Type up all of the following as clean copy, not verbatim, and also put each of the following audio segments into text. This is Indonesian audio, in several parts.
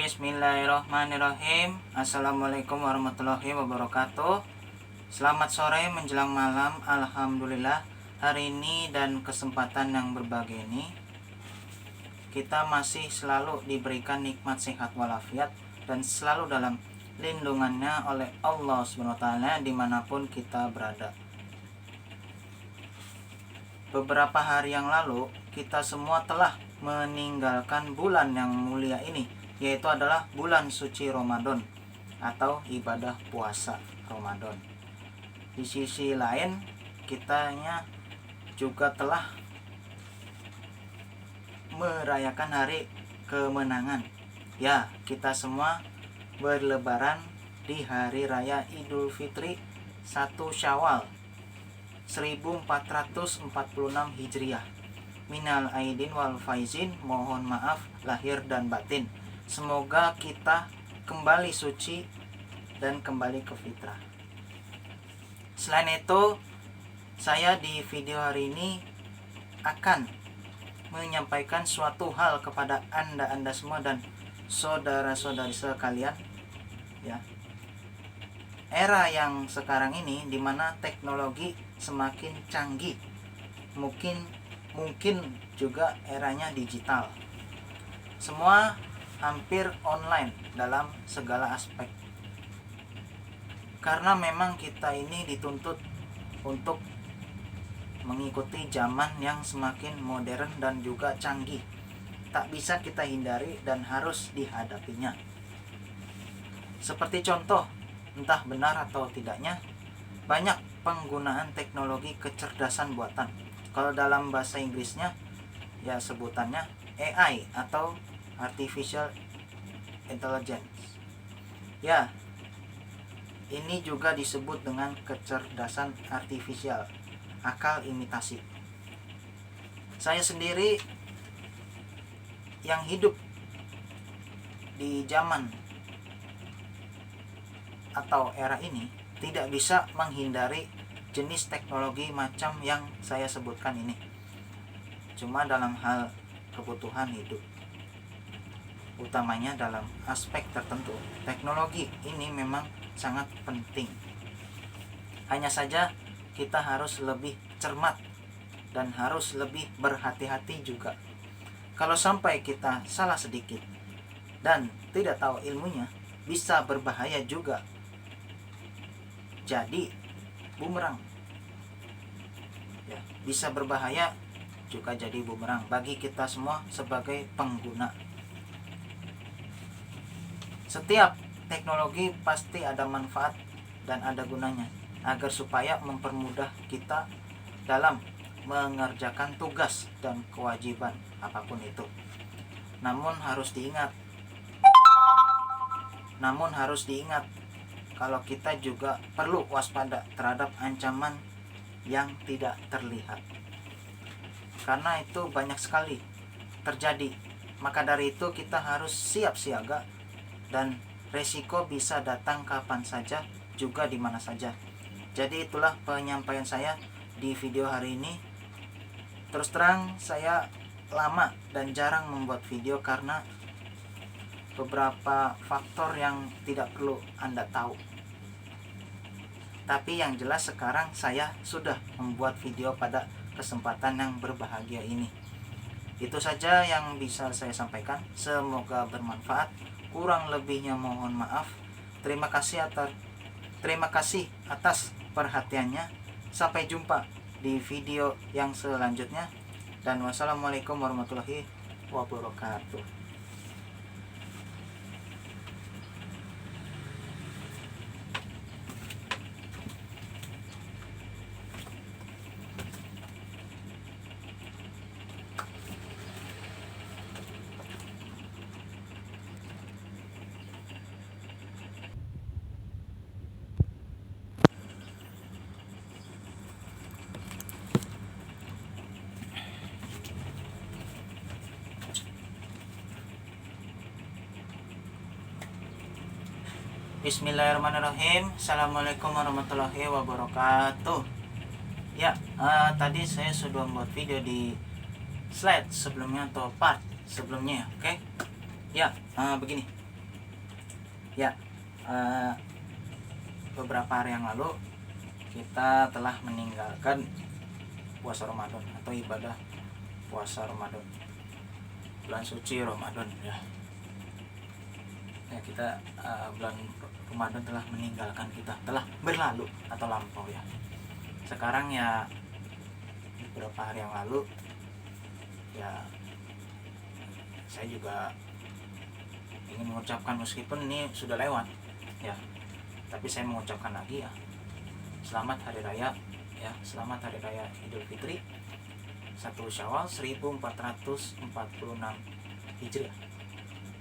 Bismillahirrahmanirrahim. Assalamualaikum warahmatullahi wabarakatuh. Selamat sore menjelang malam. Alhamdulillah, hari ini dan kesempatan yang berbahagia ini kita masih selalu diberikan nikmat sehat walafiat dan selalu dalam lindungannya oleh Allah SWT dimanapun kita berada. Beberapa hari yang lalu kita semua telah meninggalkan bulan yang mulia ini, yaitu adalah bulan suci Ramadan atau ibadah puasa Ramadan. Di sisi lain, kitanya juga telah merayakan hari kemenangan. Ya, kita semua berlebaran di hari raya Idul Fitri 1 Syawal 1446 Hijriah. Minal aidin wal faizin, mohon maaf lahir dan batin. Semoga kita kembali suci dan kembali ke fitrah. Selain itu, saya di video hari ini akan menyampaikan suatu hal kepada anda semua dan saudara-saudari sekalian, ya. Era yang sekarang ini di mana teknologi semakin canggih, mungkin juga eranya digital. Semua hampir online dalam segala aspek. Karena memang kita ini dituntut untuk mengikuti zaman yang semakin modern dan juga canggih. Tak bisa kita hindari dan harus dihadapinya. Seperti contoh, entah benar atau tidaknya, banyak penggunaan teknologi kecerdasan buatan. Kalau dalam bahasa Inggrisnya, ya sebutannya AI atau Artificial Intelligence. Ya, ini juga disebut dengan kecerdasan artifisial, akal imitasi. Saya sendiri yang hidup di zaman atau era ini tidak bisa menghindari jenis teknologi macam yang saya sebutkan ini. Cuma dalam hal kebutuhan hidup, utamanya dalam aspek tertentu, teknologi ini memang sangat penting. Hanya saja kita harus lebih cermat dan harus lebih berhati-hati juga. Kalau sampai kita salah sedikit dan tidak tahu ilmunya, bisa berbahaya juga. Jadi bumerang, ya, bisa berbahaya juga jadi bumerang bagi kita semua sebagai pengguna. Setiap teknologi pasti ada manfaat dan ada gunanya, agar supaya mempermudah kita dalam mengerjakan tugas dan kewajiban apapun itu. Namun harus diingat kalau kita juga perlu waspada terhadap ancaman yang tidak terlihat. Karena itu banyak sekali terjadi. Maka dari itu kita harus siap siaga dan resiko bisa datang kapan saja, juga di mana saja. Jadi itulah penyampaian saya di video hari ini. Terus terang saya lama dan jarang membuat video karena beberapa faktor yang tidak perlu Anda tahu. Tapi yang jelas sekarang saya sudah membuat video pada kesempatan yang berbahagia ini. Itu saja yang bisa saya sampaikan. Semoga bermanfaat. Kurang lebihnya mohon maaf. Terima kasih atas perhatiannya. Sampai jumpa di video yang selanjutnya. Dan wassalamualaikum warahmatullahi wabarakatuh. Bismillahirrahmanirrahim. Assalamualaikum warahmatullahi wabarakatuh. Ya, tadi saya sudah membuat video di slide sebelumnya atau part sebelumnya, oke? Ya, begini. Ya, beberapa hari yang lalu kita telah meninggalkan puasa Ramadan atau ibadah puasa Ramadan, bulan suci Ramadan ya. Kita bulan Ramadan telah meninggalkan kita, telah berlalu atau lampau ya. Sekarang ya beberapa hari yang lalu ya, saya juga ingin mengucapkan, meskipun ini sudah lewat ya, tapi saya mengucapkan lagi ya, selamat hari raya ya, selamat hari raya Idul Fitri 1 Syawal 1446 Hijriah.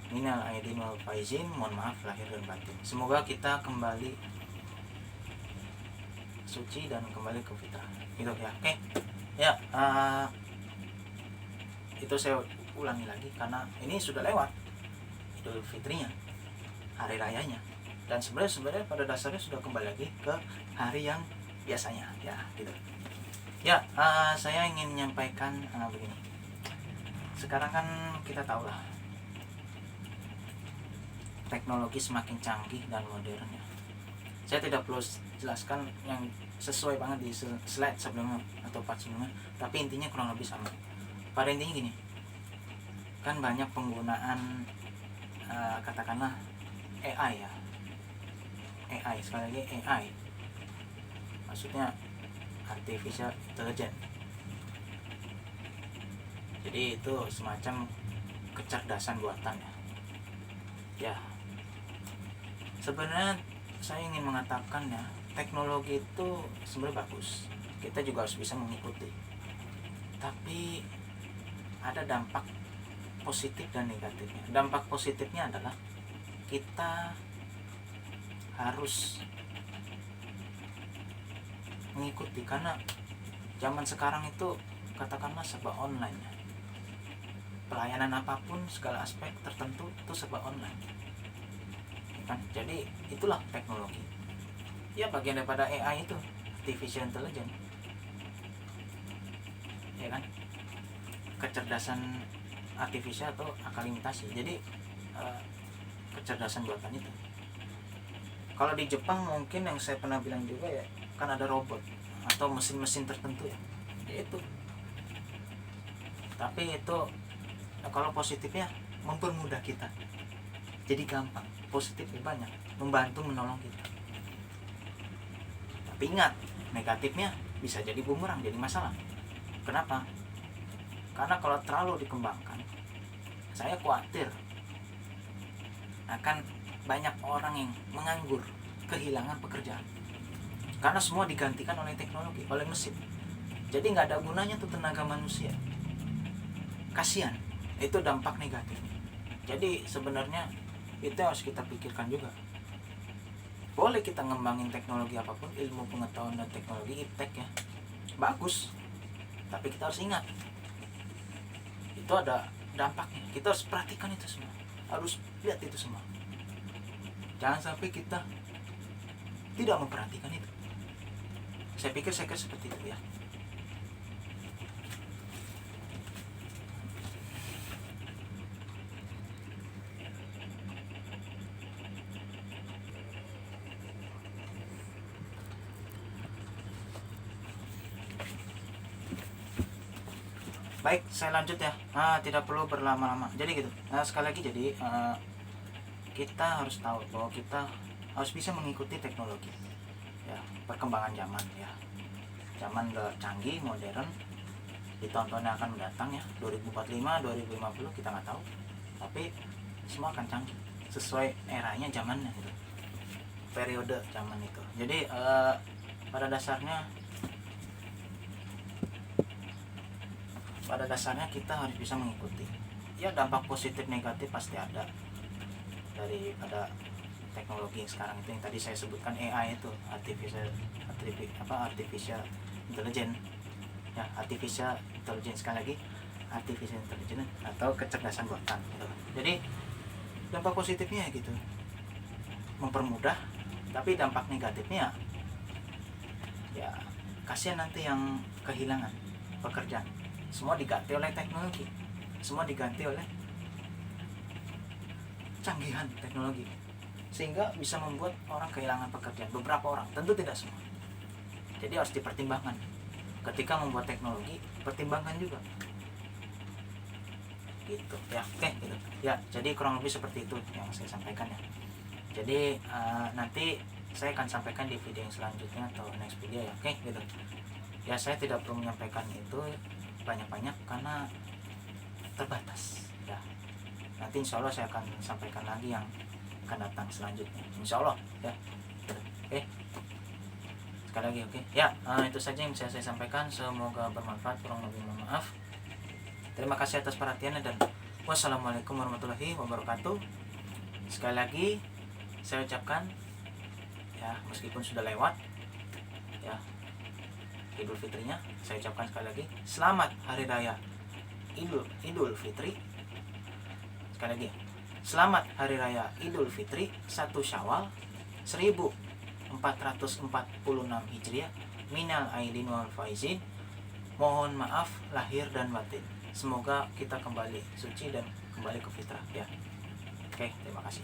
Minal aidin wal faizin, mohon maaf lahir dan batin. Semoga kita kembali suci dan kembali ke fitrah. Gitu ya. Oke. Ya, itu saya ulangi lagi karena ini sudah lewat Idul Fitrinya, hari rayanya. Dan sebenarnya pada dasarnya sudah kembali lagi ke hari yang biasanya ya, gitu. Ya, saya ingin menyampaikan begini. Sekarang kan kita tahu lah, teknologi semakin canggih dan modern ya. Saya tidak perlu jelaskan yang sesuai banget di slide sebelumnya atau part sebelumnya, tapi intinya kurang lebih sama. Pada intinya gini, kan banyak penggunaan katakanlah AI ya. AI, sekali lagi AI, maksudnya artificial intelligence. Jadi itu semacam kecerdasan buatan ya. Sebenarnya saya ingin mengatakan ya, teknologi itu sebenarnya bagus, kita juga harus bisa mengikuti, tapi ada dampak positif dan negatifnya. Dampak positifnya adalah kita harus mengikuti, karena zaman sekarang itu katakanlah serba online. Pelayanan apapun, segala aspek tertentu itu serba online ya kan? Jadi itulah teknologi ya, bagian daripada AI itu, artificial intelligence ya kan, kecerdasan artifisial atau akal imitasi. Jadi kecerdasan buatan itu. Kalau di Jepang mungkin yang saya pernah bilang juga ya, kan ada robot atau mesin-mesin tertentu ya, itu. Tapi itu kalau positifnya mempermudah kita, jadi gampang. Positifnya banyak, membantu menolong kita. Tapi ingat, negatifnya bisa jadi bumerang, jadi masalah. Kenapa? Karena kalau terlalu dikembangkan, saya khawatir akan banyak orang yang menganggur, kehilangan pekerjaan. Karena semua digantikan oleh teknologi, oleh mesin. Jadi nggak ada gunanya tuh tenaga manusia. Kasihan, itu dampak negatif. Jadi sebenarnya itu harus kita pikirkan juga. Boleh kita ngembangin teknologi apapun, ilmu pengetahuan dan teknologi, iptek ya, bagus. Tapi kita harus ingat, itu ada dampaknya. Kita harus perhatikan itu semua, harus lihat itu semua. Jangan sampai kita tidak memperhatikan itu. Saya pikir seperti itu ya. Baik, saya lanjut ya. Tidak perlu berlama-lama. Jadi gitu. Sekali lagi, jadi kita harus tahu bahwa kita harus bisa mengikuti teknologi ya, perkembangan zaman ya. Zaman udah canggih, modern. Di tahun-tahun yang akan mendatang ya, 2045, 2050 kita nggak tahu. Tapi semua akan canggih sesuai eranya, zamannya gitu. Periode zaman itu. Jadi pada dasarnya kita harus bisa mengikuti. Ya, dampak positif negatif pasti ada daripada teknologi yang sekarang itu, yang tadi saya sebutkan AI itu, artificial intelligence ya, artificial intelligence, sekali lagi artificial intelligence atau kecerdasan buatan gitu. Jadi dampak positifnya gitu, mempermudah, tapi dampak negatifnya ya kasihan nanti yang kehilangan pekerjaan. Semua diganti oleh teknologi, semua diganti oleh canggihan teknologi sehingga bisa membuat orang kehilangan pekerjaan. Beberapa orang, tentu tidak semua. Jadi harus dipertimbangkan ketika membuat teknologi, pertimbangkan juga gitu ya. Oke gitu ya, jadi kurang lebih seperti itu yang saya sampaikan ya. Jadi nanti saya akan sampaikan di video yang selanjutnya atau next video ya. Oke gitu ya, saya tidak perlu menyampaikan itu banyak-banyak karena terbatas ya. Nanti insya Allah saya akan sampaikan lagi yang akan datang selanjutnya, insya Allah ya. Oke, sekali lagi oke ya, itu saja yang bisa saya sampaikan, semoga bermanfaat, kurang lebih mohon maaf. Terima kasih atas perhatiannya dan wassalamualaikum warahmatullahi wabarakatuh. Sekali lagi saya ucapkan ya, meskipun sudah lewat ya Idul Fitrinya, saya ucapkan sekali lagi selamat hari raya Idul Fitri. Sekali lagi, selamat hari raya Idul Fitri 1 Syawal 1446 Hijriah. Minal aidin wal faizin, mohon maaf lahir dan batin. Semoga kita kembali suci dan kembali ke fitrah ya. Oke, terima kasih.